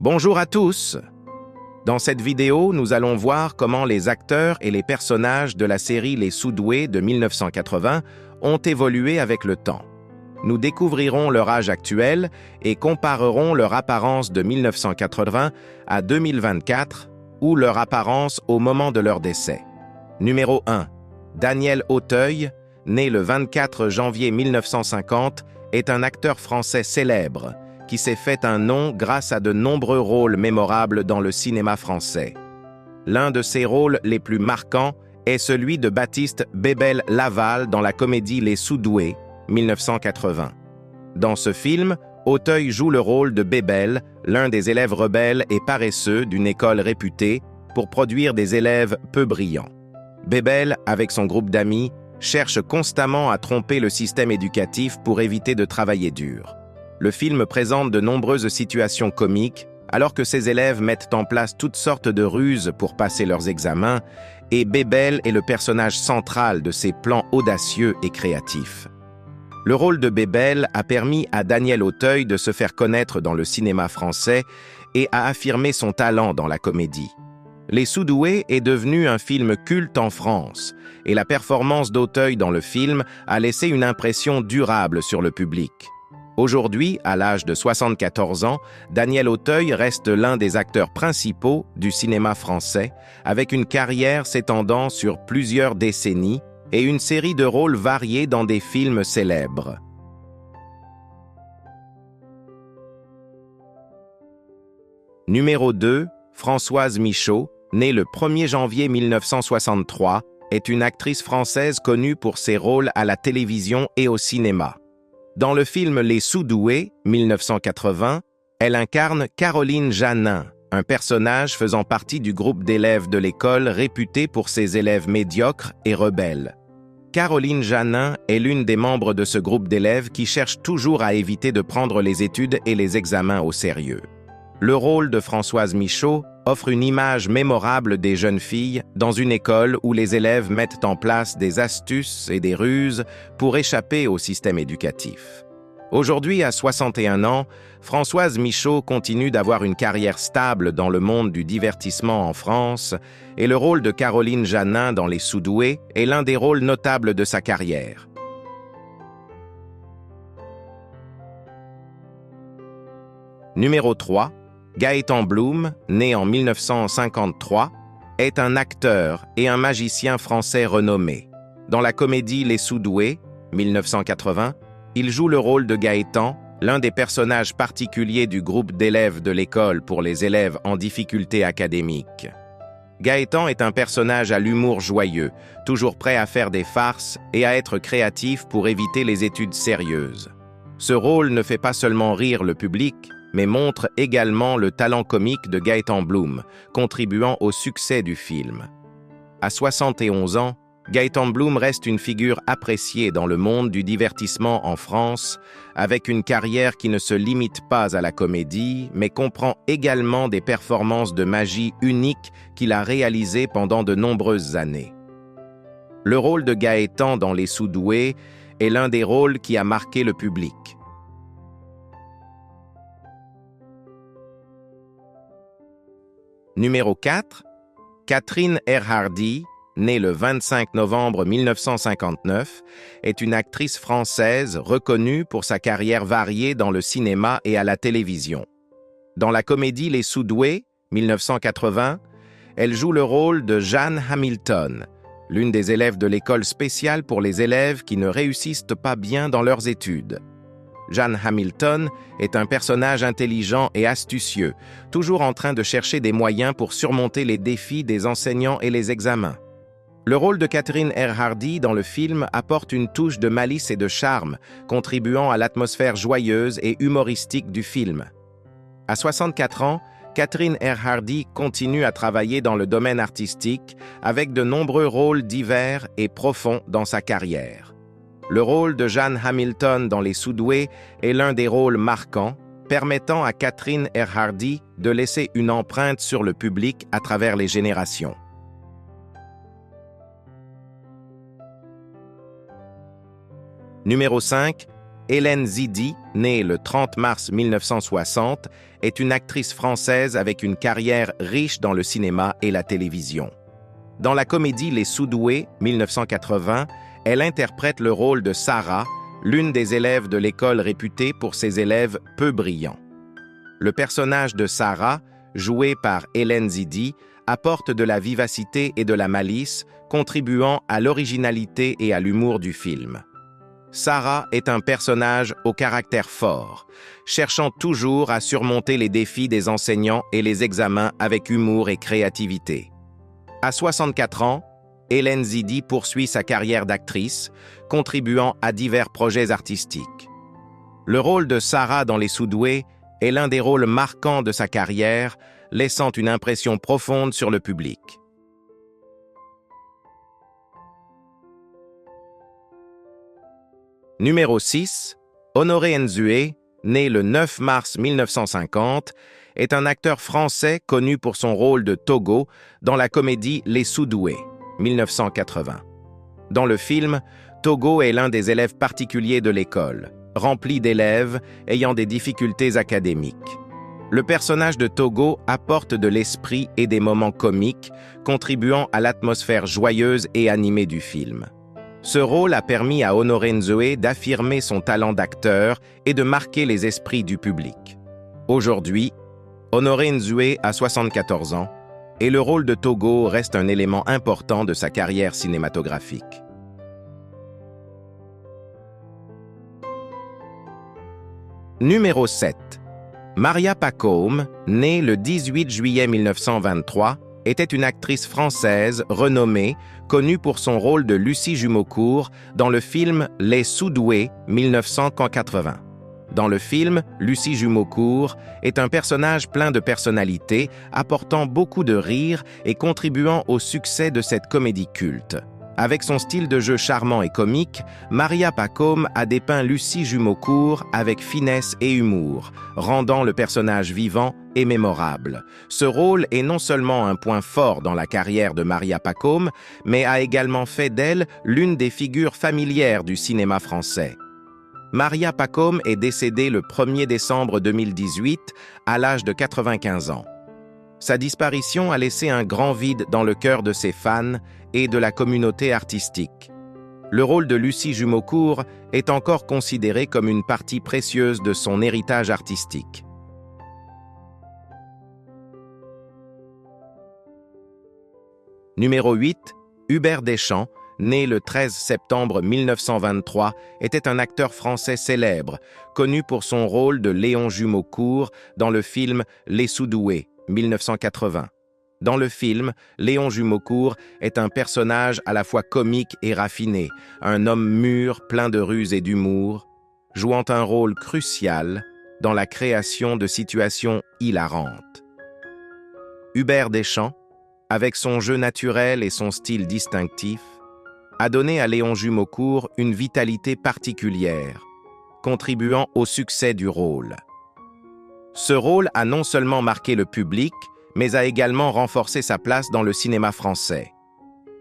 Bonjour à tous! Dans cette vidéo, nous allons voir comment les acteurs et les personnages de la série Les Soudoués de 1980 ont évolué avec le temps. Nous découvrirons leur âge actuel et comparerons leur apparence de 1980 à 2024 ou leur apparence au moment de leur décès. Numéro 1. Daniel Auteuil, né le 24 janvier 1950, est un acteur français célèbre qui s'est fait un nom grâce à de nombreux rôles mémorables dans le cinéma français. L'un de ses rôles les plus marquants est celui de Baptiste Bébel Laval dans la comédie Les Soudoués, 1980. Dans ce film, Auteuil joue le rôle de Bébel, l'un des élèves rebelles et paresseux d'une école réputée pour produire des élèves peu brillants. Bébel, avec son groupe d'amis, cherche constamment à tromper le système éducatif pour éviter de travailler dur. Le film présente de nombreuses situations comiques, alors que ses élèves mettent en place toutes sortes de ruses pour passer leurs examens, et Bébel est le personnage central de ces plans audacieux et créatifs. Le rôle de Bébel a permis à Daniel Auteuil de se faire connaître dans le cinéma français et a affirmé son talent dans la comédie. Les Soudoués est devenu un film culte en France, et la performance d'Auteuil dans le film a laissé une impression durable sur le public. Aujourd'hui, à l'âge de 74 ans, Daniel Auteuil reste l'un des acteurs principaux du cinéma français, avec une carrière s'étendant sur plusieurs décennies et une série de rôles variés dans des films célèbres. Numéro 2. Françoise Michaud, née le 1er janvier 1963, est une actrice française connue pour ses rôles à la télévision et au cinéma. Dans le film Les Soudoués, 1980, elle incarne Caroline Janin, un personnage faisant partie du groupe d'élèves de l'école réputé pour ses élèves médiocres et rebelles. Caroline Janin est l'une des membres de ce groupe d'élèves qui cherche toujours à éviter de prendre les études et les examens au sérieux. Le rôle de Françoise Michaud offre une image mémorable des jeunes filles dans une école où les élèves mettent en place des astuces et des ruses pour échapper au système éducatif. Aujourd'hui, à 61 ans, Françoise Michaud continue d'avoir une carrière stable dans le monde du divertissement en France et le rôle de Caroline Janin dans Les Soudoués est l'un des rôles notables de sa carrière. Numéro 3. Gaëtan Bloom, né en 1953, est un acteur et un magicien français renommé. Dans la comédie Les Soudoués, 1980, il joue le rôle de Gaëtan, l'un des personnages particuliers du groupe d'élèves de l'école pour les élèves en difficulté académique. Gaëtan est un personnage à l'humour joyeux, toujours prêt à faire des farces et à être créatif pour éviter les études sérieuses. Ce rôle ne fait pas seulement rire le public, mais montre également le talent comique de Gaëtan Bloom, contribuant au succès du film. À 71 ans, Gaëtan Bloom reste une figure appréciée dans le monde du divertissement en France, avec une carrière qui ne se limite pas à la comédie, mais comprend également des performances de magie uniques qu'il a réalisées pendant de nombreuses années. Le rôle de Gaëtan dans Les Soudoués est l'un des rôles qui a marqué le public. Numéro 4. Catherine Erhardy, née le 25 novembre 1959, est une actrice française reconnue pour sa carrière variée dans le cinéma et à la télévision. Dans la comédie Les Soudoués, 1980, elle joue le rôle de Jeanne Hamilton, l'une des élèves de l'école spéciale pour les élèves qui ne réussissent pas bien dans leurs études. Jeanne Hamilton est un personnage intelligent et astucieux, toujours en train de chercher des moyens pour surmonter les défis des enseignants et les examens. Le rôle de Catherine Erhardy dans le film apporte une touche de malice et de charme, contribuant à l'atmosphère joyeuse et humoristique du film. À 64 ans, Catherine Erhardy continue à travailler dans le domaine artistique avec de nombreux rôles divers et profonds dans sa carrière. Le rôle de Jeanne Hamilton dans Les Soudoués est l'un des rôles marquants, permettant à Catherine Erhardy de laisser une empreinte sur le public à travers les générations. Numéro 5. Hélène Zidi, née le 30 mars 1960, est une actrice française avec une carrière riche dans le cinéma et la télévision. Dans la comédie Les Soudoués, 1980, elle interprète le rôle de Sarah, l'une des élèves de l'école réputée pour ses élèves peu brillants. Le personnage de Sarah, joué par Hélène Zidi, apporte de la vivacité et de la malice, contribuant à l'originalité et à l'humour du film. Sarah est un personnage au caractère fort, cherchant toujours à surmonter les défis des enseignants et les examens avec humour et créativité. À 64 ans, Hélène Zidi poursuit sa carrière d'actrice, contribuant à divers projets artistiques. Le rôle de Sarah dans Les Soudoués est l'un des rôles marquants de sa carrière, laissant une impression profonde sur le public. Numéro 6, Honoré Nzoué, né le 9 mars 1950, est un acteur français connu pour son rôle de Togo dans la comédie Les Soudoués, 1980. Dans le film, Togo est l'un des élèves particuliers de l'école, rempli d'élèves ayant des difficultés académiques. Le personnage de Togo apporte de l'esprit et des moments comiques, contribuant à l'atmosphère joyeuse et animée du film. Ce rôle a permis à Honoré Nzoué d'affirmer son talent d'acteur et de marquer les esprits du public. Aujourd'hui, Honoré Nzoué a 74 ans et le rôle de Togo reste un élément important de sa carrière cinématographique. Numéro 7. Maria Pacôme, née le 18 juillet 1923, était une actrice française renommée, connue pour son rôle de Lucie Jumeaucourt dans le film Les Soudoués, 1980. Dans le film, Lucie Jumeaucourt est un personnage plein de personnalité, apportant beaucoup de rire et contribuant au succès de cette comédie culte. Avec son style de jeu charmant et comique, Maria Pacôme a dépeint Lucie Jumeaucourt avec finesse et humour, rendant le personnage vivant et mémorable. Ce rôle est non seulement un point fort dans la carrière de Maria Pacôme, mais a également fait d'elle l'une des figures familières du cinéma français. Maria Pacôme est décédée le 1er décembre 2018 à l'âge de 95 ans. Sa disparition a laissé un grand vide dans le cœur de ses fans et de la communauté artistique. Le rôle de Lucie Jumeaucourt est encore considéré comme une partie précieuse de son héritage artistique. Numéro 8, Hubert Deschamps, né le 13 septembre 1923, était un acteur français célèbre, connu pour son rôle de Léon Jumeaucourt dans le film Les Soudoués, 1980. Dans le film, Léon Jumeaucourt est un personnage à la fois comique et raffiné, un homme mûr, plein de ruse et d'humour, jouant un rôle crucial dans la création de situations hilarantes. Hubert Deschamps, avec son jeu naturel et son style distinctif, a donné à Léon Jumeaucourt une vitalité particulière, contribuant au succès du rôle. Ce rôle a non seulement marqué le public, mais a également renforcé sa place dans le cinéma français.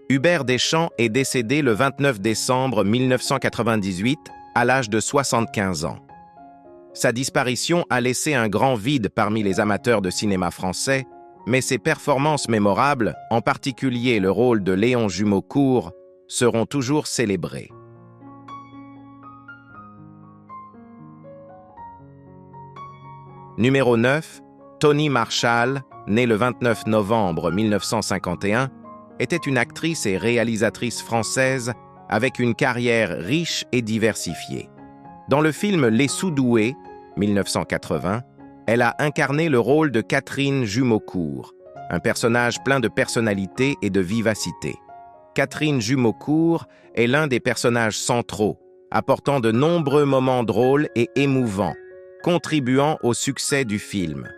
Hubert Deschamps est décédé le 29 décembre 1998 à l'âge de 75 ans. Sa disparition a laissé un grand vide parmi les amateurs de cinéma français, mais ses performances mémorables, en particulier le rôle de Léon Jumeaucourt, seront toujours célébrées. Numéro 9, Tony Marshall, née le 29 novembre 1951, était une actrice et réalisatrice française avec une carrière riche et diversifiée. Dans le film Les Soudoués, 1980, elle a incarné le rôle de Catherine Jumeaucourt, un personnage plein de personnalité et de vivacité. Catherine Jumeaucourt est l'un des personnages centraux, apportant de nombreux moments drôles et émouvants, contribuant au succès du film.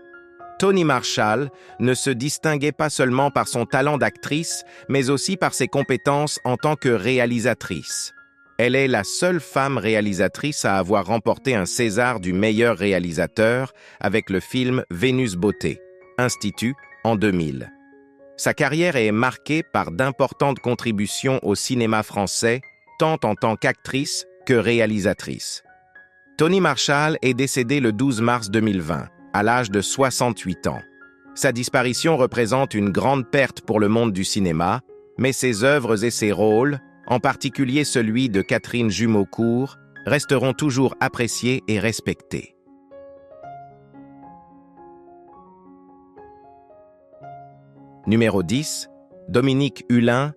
Tony Marshall ne se distinguait pas seulement par son talent d'actrice, mais aussi par ses compétences en tant que réalisatrice. Elle est la seule femme réalisatrice à avoir remporté un César du meilleur réalisateur avec le film Vénus Beauté, Institut, en 2000. Sa carrière est marquée par d'importantes contributions au cinéma français, tant en tant qu'actrice que réalisatrice. Tony Marshall est décédé le 12 mars 2020, à l'âge de 68 ans. Sa disparition représente une grande perte pour le monde du cinéma, mais ses œuvres et ses rôles, en particulier celui de Catherine Jumeaucourt, resteront toujours appréciés et respectés. Numéro 10. Dominique Hulin,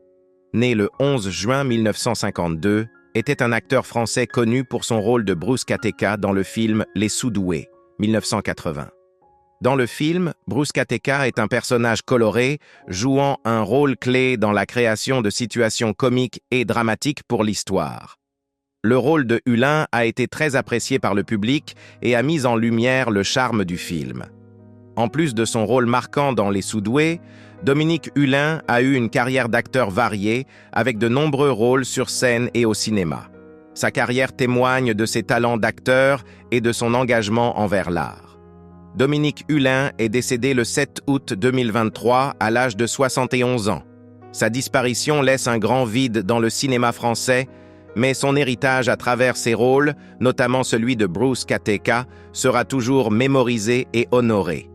né le 11 juin 1952, était un acteur français connu pour son rôle de Bruce Kateka dans le film Les Sous-doués, 1980. Dans le film, Bruce Kateka est un personnage coloré, jouant un rôle clé dans la création de situations comiques et dramatiques pour l'histoire. Le rôle de Hulin a été très apprécié par le public et a mis en lumière le charme du film. En plus de son rôle marquant dans Les Sous-doués, Dominique Hulin a eu une carrière d'acteur variée, avec de nombreux rôles sur scène et au cinéma. Sa carrière témoigne de ses talents d'acteur et de son engagement envers l'art. Dominique Hulin est décédé le 7 août 2023 à l'âge de 71 ans. Sa disparition laisse un grand vide dans le cinéma français, mais son héritage à travers ses rôles, notamment celui de Bruce Kateka, sera toujours mémorisé et honoré.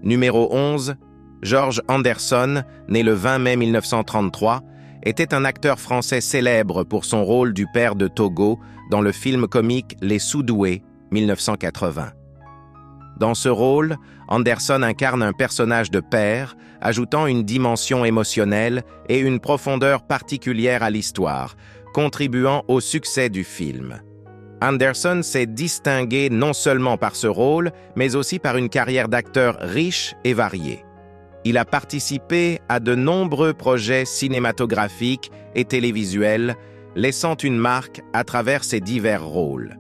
Numéro 11. George Anderson, né le 20 mai 1933, était un acteur français célèbre pour son rôle du père de Togo dans le film comique Les Sous-doués, 1980. Dans ce rôle, Anderson incarne un personnage de père, ajoutant une dimension émotionnelle et une profondeur particulière à l'histoire, contribuant au succès du film. Anderson s'est distingué non seulement par ce rôle, mais aussi par une carrière d'acteur riche et variée. Il a participé à de nombreux projets cinématographiques et télévisuels, laissant une marque à travers ses divers rôles.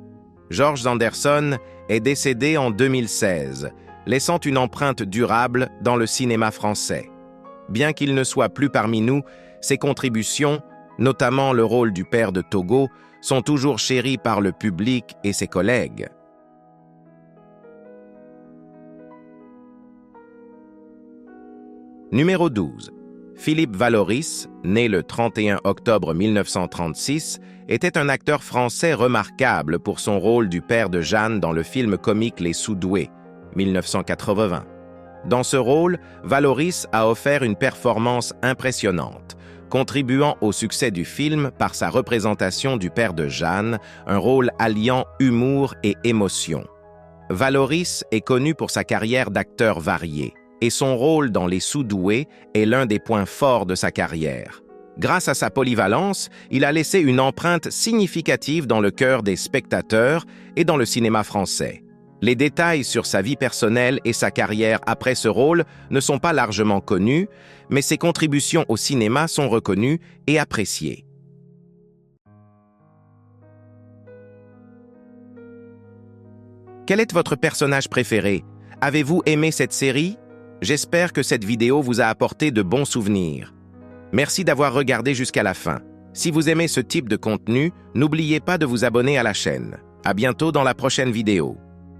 George Anderson est décédé en 2016, laissant une empreinte durable dans le cinéma français. Bien qu'il ne soit plus parmi nous, ses contributions, notamment le rôle du père de Togo, sont toujours chéris par le public et ses collègues. Numéro 12. Philippe Vallauris, né le 31 octobre 1936, était un acteur français remarquable pour son rôle du père de Jeanne dans le film comique Les Sous-doués, 1980. Dans ce rôle, Vallauris a offert une performance impressionnante, contribuant au succès du film par sa représentation du père de Jeanne, un rôle alliant humour et émotion. Vallauris est connu pour sa carrière d'acteur varié, et son rôle dans Les Sous-doués est l'un des points forts de sa carrière. Grâce à sa polyvalence, il a laissé une empreinte significative dans le cœur des spectateurs et dans le cinéma français. Les détails sur sa vie personnelle et sa carrière après ce rôle ne sont pas largement connus, mais ses contributions au cinéma sont reconnues et appréciées. Quel est votre personnage préféré? Avez-vous aimé cette série? J'espère que cette vidéo vous a apporté de bons souvenirs. Merci d'avoir regardé jusqu'à la fin. Si vous aimez ce type de contenu, n'oubliez pas de vous abonner à la chaîne. À bientôt dans la prochaine vidéo.